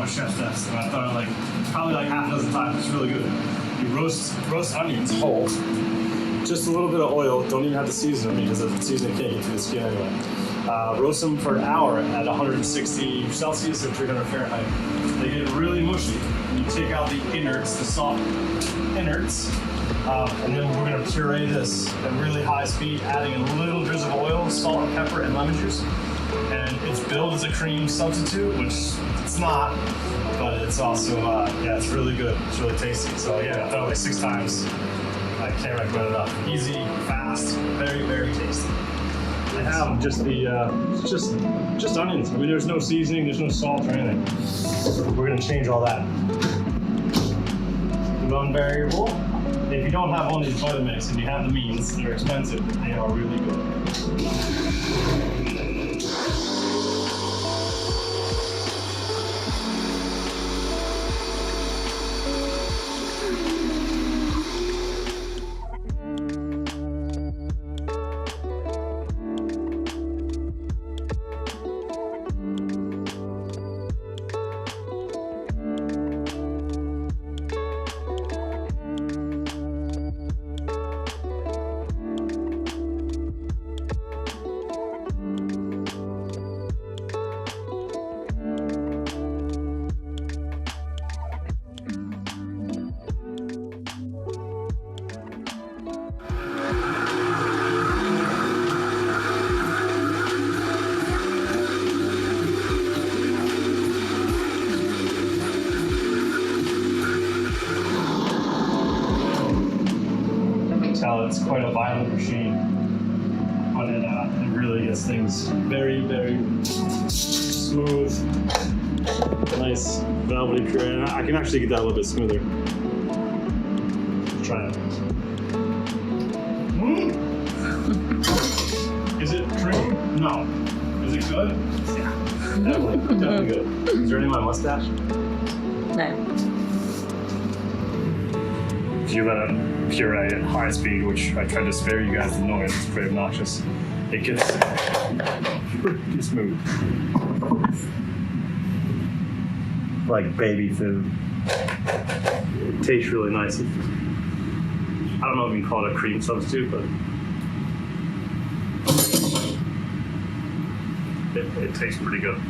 of chef steps, and I thought like probably like half a dozen times. It's really good. You roast onions whole, just a little bit of oil. Don't even have to season them because the seasoning can't get through the skin anyway. Roast them for an hour at 160 Celsius or 300 Fahrenheit. They get really mushy. You take out the innards, the soft innards, and then we're gonna puree this at really high speed, adding a little drizzle of oil, salt, and pepper, and lemon juice. And it's billed as a cream substitute, which it's not, but it's also, yeah, it's really good. It's really tasty. So yeah, I've done it like 6 times. I can't recommend it enough. Easy, fast, very, very tasty. I have just the, just onions. I mean, there's no seasoning, there's no salt or anything. We're gonna change all that. Non-variable. If you don't have one of these Vitamix and you have the means, they're expensive, but they are really good. It's quite a violent machine, but it really gets things very, very smooth. Nice velvety puree. I can actually get that a little bit smoother. Let's try it. Is it cream? No. Is it good? Yeah, definitely good. Is there any of my mustache? No. If you let it puree at high speed, which I tried to spare you guys the noise, it's pretty obnoxious. It gets pretty smooth. Like baby food. It tastes really nice. I don't know if you can call it a cream substitute, but it tastes pretty good.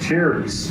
Cheers.